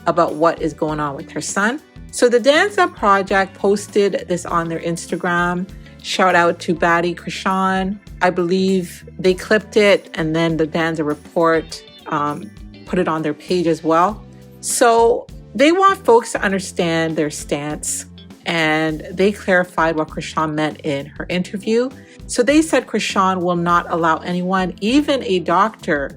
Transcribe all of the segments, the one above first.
about what is going on with her son. So the Danza project posted this on their Instagram. Shout out to Baddie Chrisean. I believe they clipped it, and then the Danza report put it on their page as well. So they want folks to understand their stance, and they clarified what Chrisean meant in her interview. So they said Chrisean will not allow anyone, even a doctor,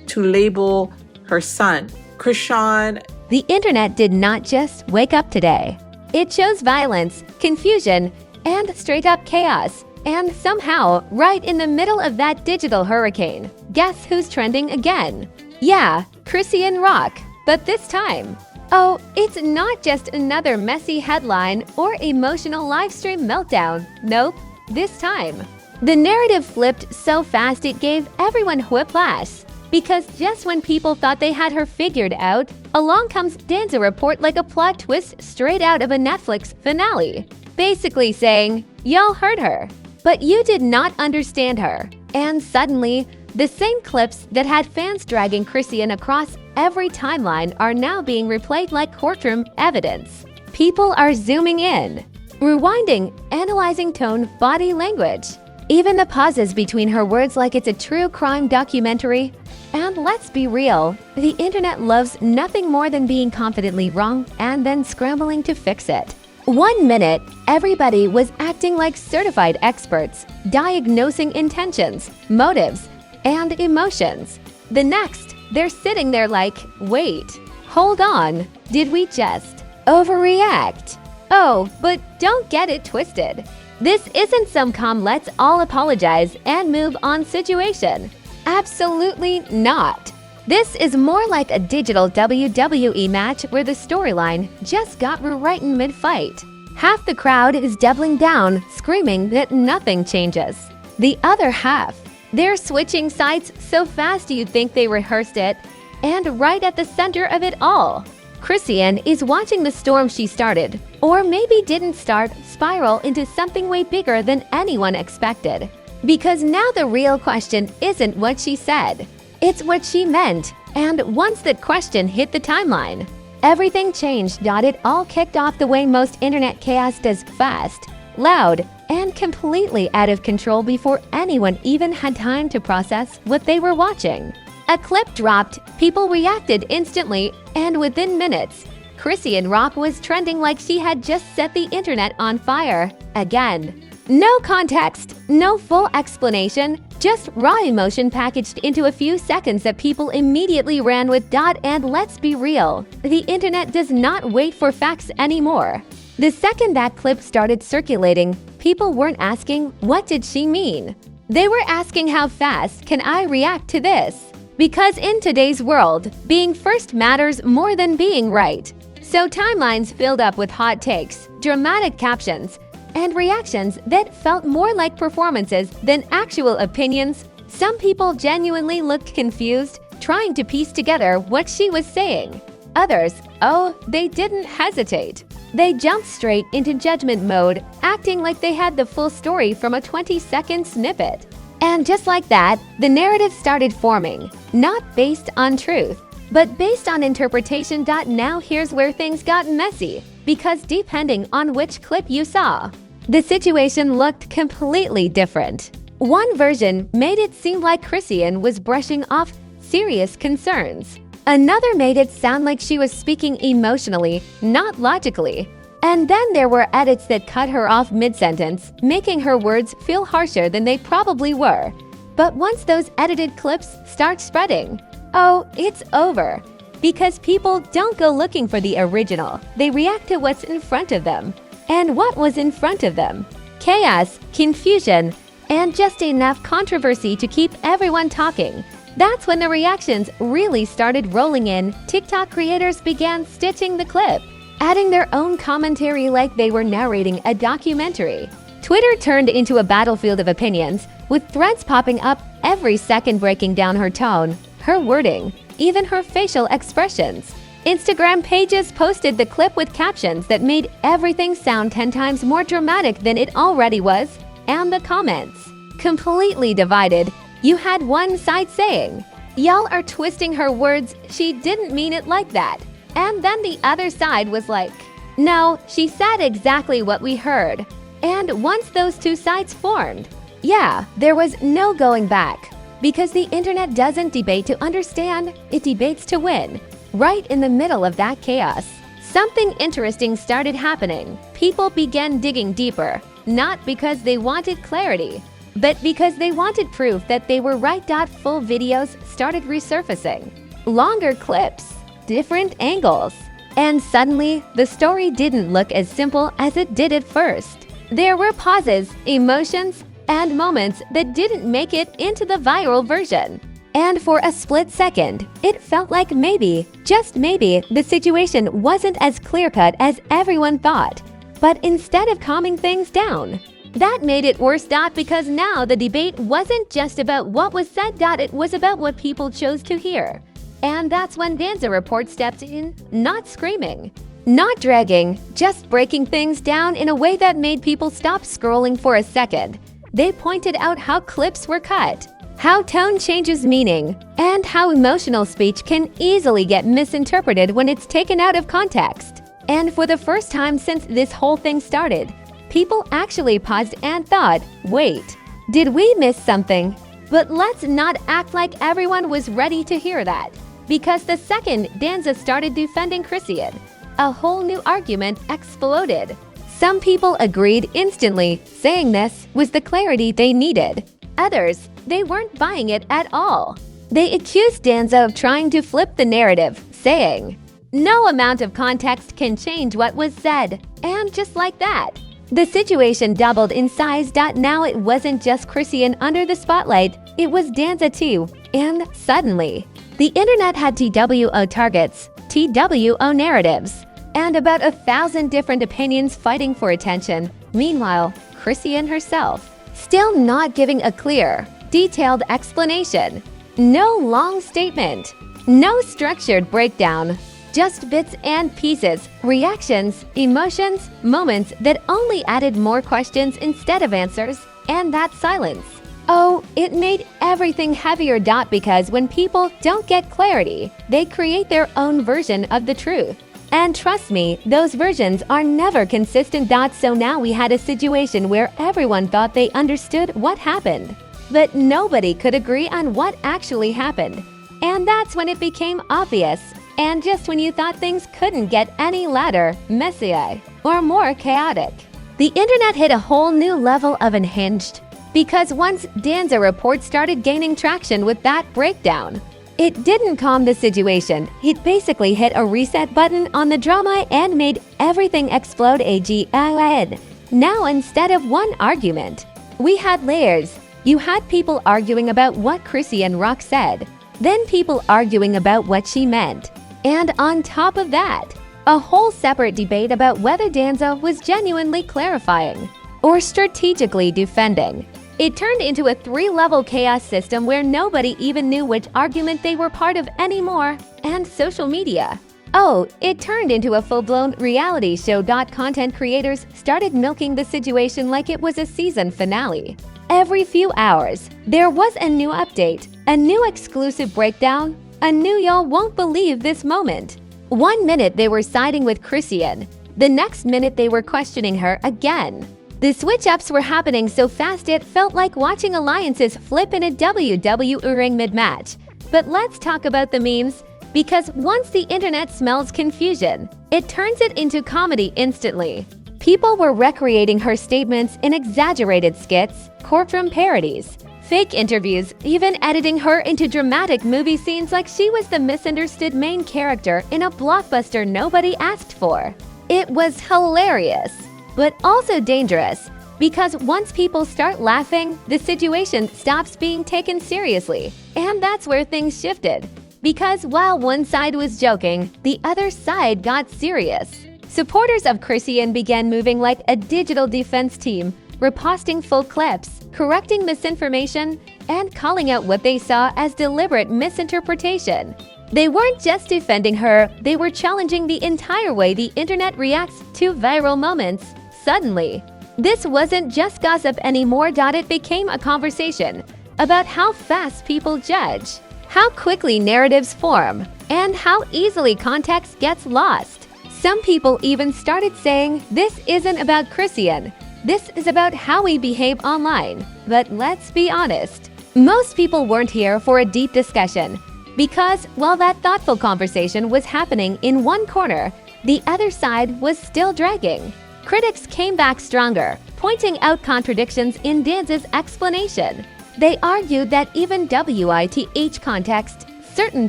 to label her son. Chrisean, the internet did not just wake up today. It shows violence, confusion, and straight-up chaos. And somehow, right in the middle of that digital hurricane, guess who's trending again? Yeah, Chrisean Rock, but this time. Oh, it's not just another messy headline or emotional livestream meltdown. Nope, this time. The narrative flipped so fast it gave everyone whiplash. Because just when people thought they had her figured out, along comes Danza report like a plot twist straight out of a Netflix finale. Basically saying, y'all heard her, but you did not understand her. And suddenly, the same clips that had fans dragging Chrisean across every timeline are now being replayed like courtroom evidence. People are zooming in, rewinding, analyzing tone, body language. Even the pauses between her words like it's a true crime documentary. And let's be real, the internet loves nothing more than being confidently wrong and then scrambling to fix it. 1 minute, everybody was acting like certified experts, diagnosing intentions, motives, and emotions. The next, they're sitting there like, wait, hold on, did we just overreact? Oh, but don't get it twisted. This isn't some calm let's all apologize and move on situation. Absolutely not. This is more like a digital WWE match where the storyline just got rewritten mid-fight. Half the crowd is doubling down, screaming that nothing changes. The other half, they're switching sides so fast you'd think they rehearsed it, and right at the center of it all, Chrisean is watching the storm she started, or maybe didn't start, spiral into something way bigger than anyone expected. Because now the real question isn't what she said, it's what she meant. And once that question hit the timeline, everything changed. It all kicked off the way most internet chaos does, fast, loud, and completely out of control before anyone even had time to process what they were watching. A clip dropped, people reacted instantly, and within minutes, Chrisean Rock was trending like she had just set the internet on fire again. No context, no full explanation, just raw emotion packaged into a few seconds that people immediately ran with. And let's be real, the internet does not wait for facts anymore. The second that clip started circulating, people weren't asking, what did she mean? They were asking, how fast can I react to this? Because in today's world, being first matters more than being right. So timelines filled up with hot takes, dramatic captions, and reactions that felt more like performances than actual opinions. Some people genuinely looked confused, trying to piece together what she was saying. Others, oh, they didn't hesitate. They jumped straight into judgment mode, acting like they had the full story from a 20-second snippet. And just like that, the narrative started forming, not based on truth, but based on interpretation. Now here's where things got messy, because depending on which clip you saw, the situation looked completely different. One version made it seem like Chrisean was brushing off serious concerns. Another made it sound like she was speaking emotionally, not logically. And then there were edits that cut her off mid-sentence, making her words feel harsher than they probably were. But once those edited clips start spreading, oh, it's over. Because people don't go looking for the original, they react to what's in front of them. And what was in front of them? Chaos, confusion, and just enough controversy to keep everyone talking. That's when the reactions really started rolling in. TikTok creators began stitching the clip, adding their own commentary like they were narrating a documentary. Twitter turned into a battlefield of opinions, with threads popping up every second breaking down her tone, her wording, even her facial expressions. Instagram pages posted the clip with captions that made everything sound 10 times more dramatic than it already was, and the comments, completely divided. You had one side saying, y'all are twisting her words, she didn't mean it like that. And then the other side was like, no, she said exactly what we heard. And once those two sides formed, yeah, there was no going back. Because the internet doesn't debate to understand, it debates to win. Right in the middle of that chaos, something interesting started happening. People began digging deeper, not because they wanted clarity, but because they wanted proof that they were right. Full videos started resurfacing. Longer clips, different angles. And suddenly, the story didn't look as simple as it did at first. There were pauses, emotions, and moments that didn't make it into the viral version. And for a split second, it felt like maybe, just maybe, the situation wasn't as clear-cut as everyone thought. But instead of calming things down, that made it worse. Because now the debate wasn't just about what was said. It was about what people chose to hear. And that's when Danza Report stepped in, not screaming, not dragging, just breaking things down in a way that made people stop scrolling for a second. They pointed out how clips were cut, how tone changes meaning, and how emotional speech can easily get misinterpreted when it's taken out of context. And for the first time since this whole thing started, people actually paused and thought, wait, did we miss something? But let's not act like everyone was ready to hear that. Because the second Danza started defending Chrisean, a whole new argument exploded. Some people agreed instantly, saying this was the clarity they needed. Others, they weren't buying it at all. They accused Danza of trying to flip the narrative, saying, no amount of context can change what was said. And just like that, the situation doubled in size. Now it wasn't just Chrisean under the spotlight, it was Danza too. And suddenly, the internet had TWO targets, TWO narratives, and about 1,000 different opinions fighting for attention. Meanwhile, Chrisean herself, still not giving a clear, detailed explanation. No long statement, no structured breakdown, just bits and pieces, reactions, emotions, moments that only added more questions instead of answers, and that silence. Oh, it made everything heavier. Because when people don't get clarity, they create their own version of the truth. And trust me, those versions are never consistent. So now we had a situation where everyone thought they understood what happened, but nobody could agree on what actually happened. And that's when it became obvious. And just when you thought things couldn't get any louder, messier, or more chaotic, the internet hit a whole new level of unhinged. Because once Danza Report started gaining traction with that breakdown, it didn't calm the situation. It basically hit a reset button on the drama and made everything explode again. Now instead of one argument, we had layers. You had people arguing about what Chrisean Rock said, then people arguing about what she meant. And on top of that, a whole separate debate about whether Danza was genuinely clarifying or strategically defending. It turned into a 3-level chaos system where nobody even knew which argument they were part of anymore. And social media. Oh, it turned into a full-blown reality show. Content creators started milking the situation like it was a season finale. Every few hours, there was a new update, a new exclusive breakdown, a new y'all won't believe this moment. One minute they were siding with Chrisean, the next minute they were questioning her again. The switch-ups were happening so fast it felt like watching alliances flip in a WWE ring mid-match. But let's talk about the memes, because once the internet smells confusion, it turns it into comedy instantly. People were recreating her statements in exaggerated skits, courtroom parodies, fake interviews, even editing her into dramatic movie scenes like she was the misunderstood main character in a blockbuster nobody asked for. It was hilarious, but also dangerous, because once people start laughing, the situation stops being taken seriously. And that's where things shifted. Because while one side was joking, the other side got serious. Supporters of Chrisean began moving like a digital defense team, reposting full clips, correcting misinformation, and calling out what they saw as deliberate misinterpretation. They weren't just defending her, they were challenging the entire way the internet reacts to viral moments. Suddenly, this wasn't just gossip anymore. It became a conversation about how fast people judge, how quickly narratives form, and how easily context gets lost. Some people even started saying this isn't about Chrisean. This is about how we behave online. But let's be honest, most people weren't here for a deep discussion. Because while that thoughtful conversation was happening in one corner, the other side was still dragging. Critics came back stronger, pointing out contradictions in Danza's explanation. They argued that even WITH context, certain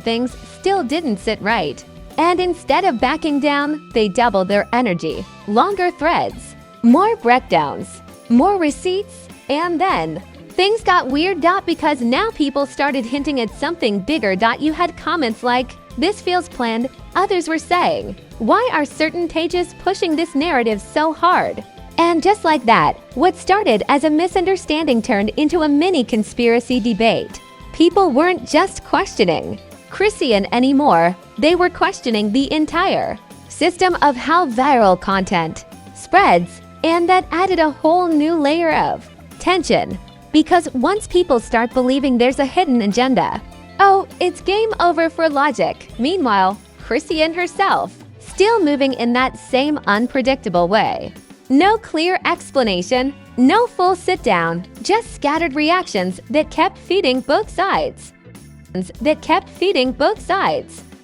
things still didn't sit right. And instead of backing down, they doubled their energy. Longer threads, more breakdowns, more receipts, and then things got weird. Because now people started hinting at something bigger. You had comments like, "This feels planned." Others were saying, "Why are certain pages pushing this narrative so hard?" And just like that, what started as a misunderstanding turned into a mini conspiracy debate. People weren't just questioning Chrisean anymore, they were questioning the entire system of how viral content spreads, and that added a whole new layer of tension. Because once people start believing there's a hidden agenda, oh, it's game over for logic. Meanwhile, Chrisean herself, still moving in that same unpredictable way. No clear explanation, no full sit-down, just scattered reactions that kept feeding both sides.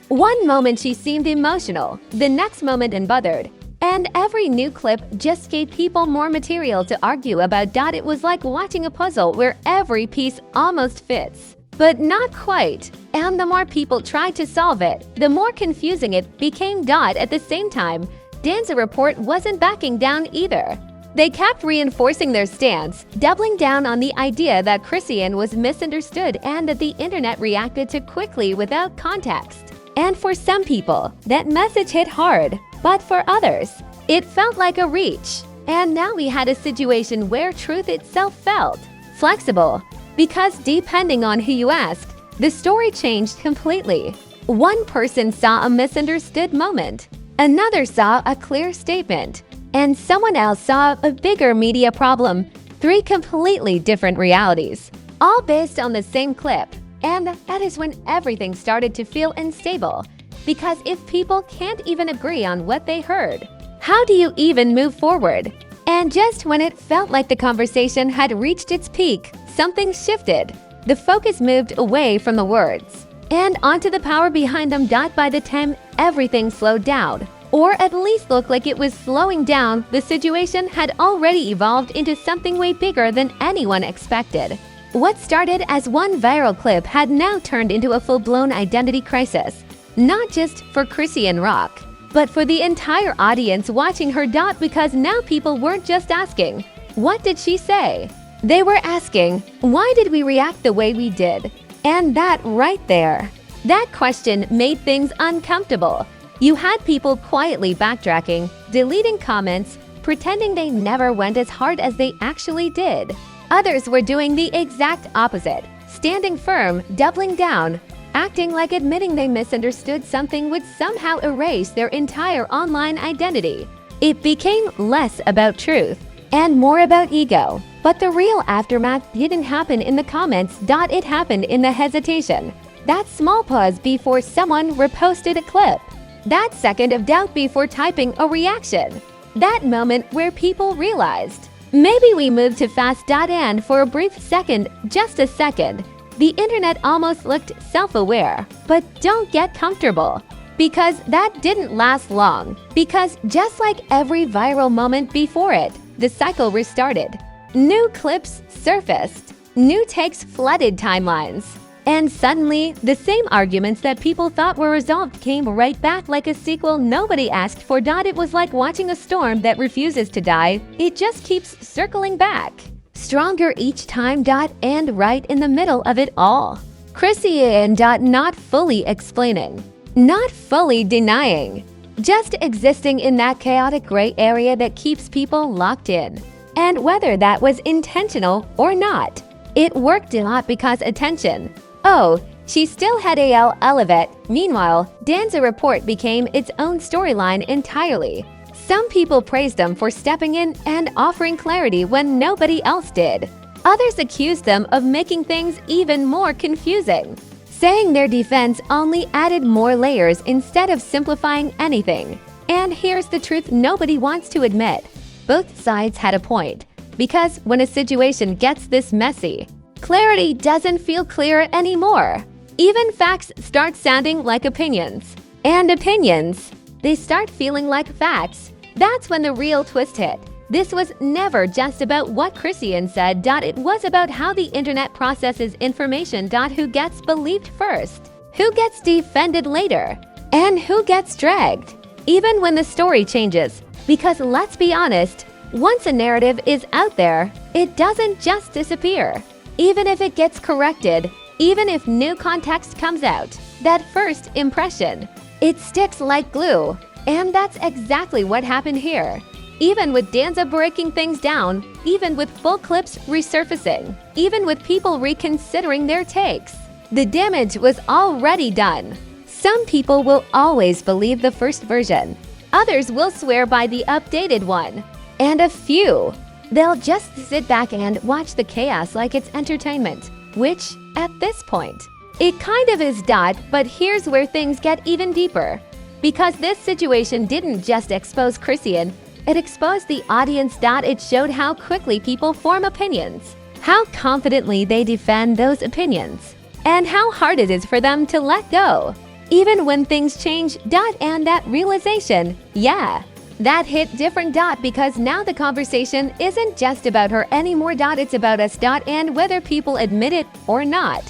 One moment she seemed emotional, the next moment unbothered. And every new clip just gave people more material to argue about. It was like watching a puzzle where every piece almost fits, but not quite. And the more people tried to solve it, the more confusing it became. At the same time, Danza Report wasn't backing down either. They kept reinforcing their stance, doubling down on the idea that Chrisean was misunderstood and that the internet reacted too quickly without context. And for some people, that message hit hard. But for others, it felt like a reach. And now we had a situation where truth itself felt flexible. Because depending on who you asked, the story changed completely. One person saw a misunderstood moment, another saw a clear statement, and someone else saw a bigger media problem. Three completely different realities, all based on the same clip. And that is when everything started to feel unstable. Because if people can't even agree on what they heard, how do you even move forward? And just when it felt like the conversation had reached its peak, something shifted. The focus moved away from the words and onto the power behind them. By the time everything slowed down, or at least looked like it was slowing down, the situation had already evolved into something way bigger than anyone expected. What started as one viral clip had now turned into a full-blown identity crisis. Not just for Chrisean Rock, but for the entire audience watching her. Because now people weren't just asking, "What did she say?" They were asking, "Why did we react the way we did?" And that right there, that question made things uncomfortable. You had people quietly backtracking, deleting comments, pretending they never went as hard as they actually did. Others were doing the exact opposite, standing firm, doubling down, acting like admitting they misunderstood something would somehow erase their entire online identity. It became less about truth and more about ego. But the real aftermath didn't happen in the comments. It happened in the hesitation. That small pause before someone reposted a clip. That second of doubt before typing a reaction. That moment where people realized, maybe we moved too fast. And for a brief second, just a second, the internet almost looked self-aware. But don't get comfortable, because that didn't last long. Because just like every viral moment before it, the cycle restarted. New clips surfaced, new takes flooded timelines. And suddenly, the same arguments that people thought were resolved came right back like a sequel nobody asked for. It was like watching a storm that refuses to die. It just keeps circling back, stronger each time. And right in the middle of it all, Chrisean. Not fully explaining, not fully denying, just existing in that chaotic gray area that keeps people locked in. And whether that was intentional or not, it worked a lot. Because attention. Oh, she still had Elevate. Meanwhile, Danza Report became its own storyline entirely. Some people praised them for stepping in and offering clarity when nobody else did. Others accused them of making things even more confusing. saying their defense only added more layers instead of simplifying anything. And here's the truth nobody wants to admit. Both sides had a point, because when a situation gets this messy, clarity doesn't feel clear anymore. Even facts start sounding like opinions. And opinions, they start feeling like facts. That's when the real twist hit. This was never just about what Chrisean said. It was about how the internet processes information. Who gets believed first? Who gets defended later? And who gets dragged? Even when the story changes. Because let's be honest, once a narrative is out there, it doesn't just disappear. Even if it gets corrected, even if new context comes out, that first impression, it sticks like glue. And that's exactly what happened here. Even with Danza breaking things down, even with full clips resurfacing, even with people reconsidering their takes, the damage was already done. Some people will always believe the first version. Others will swear by the updated one. And a few, they'll just sit back and watch the chaos like it's entertainment, which, at this point, it kind of is. But here's where things get even deeper. Because this situation didn't just expose Chrisean, it exposed the audience. It showed how quickly people form opinions, how confidently they defend those opinions, and how hard it is for them to let go, even when things change. And that realization, yeah, that hit different. Because now the conversation isn't just about her anymore. It's about us. And whether people admit it or not.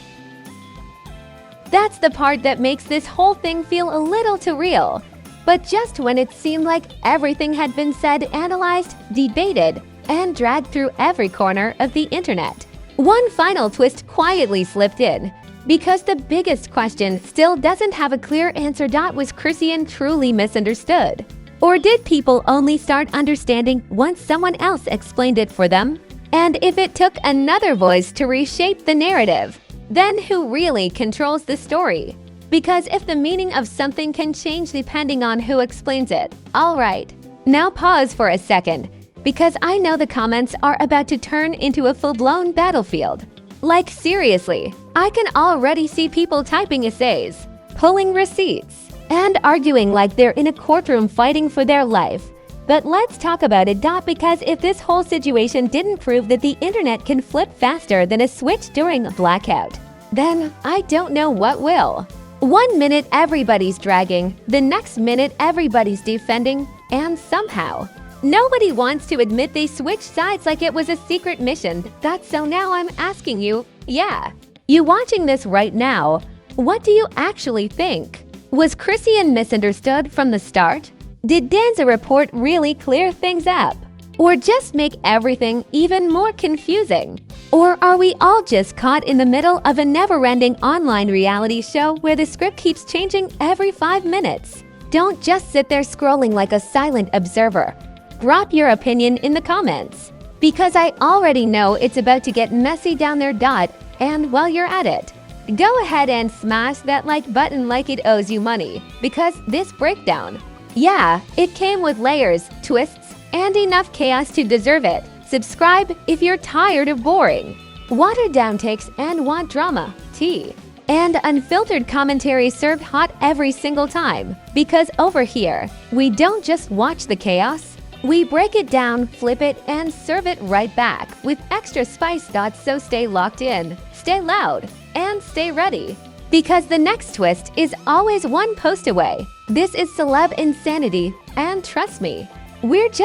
That's the part that makes this whole thing feel a little too real. But just when it seemed like everything had been said, analyzed, debated, and dragged through every corner of the internet, one final twist quietly slipped in. Because the biggest question still doesn't have a clear answer. Was Chrisean truly misunderstood? Or did people only start understanding once someone else explained it for them? And if it took another voice to reshape the narrative, then who really controls the story? Because if the meaning of something can change depending on who explains it. Alright, now pause for a second, because I know the comments are about to turn into a full-blown battlefield. Like seriously, I can already see people typing essays, pulling receipts, and arguing like they're in a courtroom fighting for their life. But let's talk about it. Because if this whole situation didn't prove that the internet can flip faster than a switch during a blackout, then I don't know what will. 1 minute everybody's dragging, the next minute everybody's defending, and somehow nobody wants to admit they switched sides like it was a secret mission. So now I'm asking you, you watching this right now, what do you actually think? Was Chrisean misunderstood from the start? Did Danza report really clear things up? Or just make everything even more confusing? Or are we all just caught in the middle of a never-ending online reality show where the script keeps changing every 5 minutes? Don't just sit there scrolling like a silent observer. Drop your opinion in the comments. Because I already know it's about to get messy down there. And while you're at it, go ahead and smash that like button like it owes you money. Because this breakdown, it came with layers, twists, and enough chaos to deserve it. Subscribe if you're tired of boring, watered down takes and want drama, tea, and unfiltered commentary served hot every single time. Because over here, we don't just watch the chaos, we break it down, flip it, and serve it right back with extra spice. So stay locked in, stay loud, and stay ready. Because the next twist is always one post away. This is Celeb Insanity, and trust me, we're just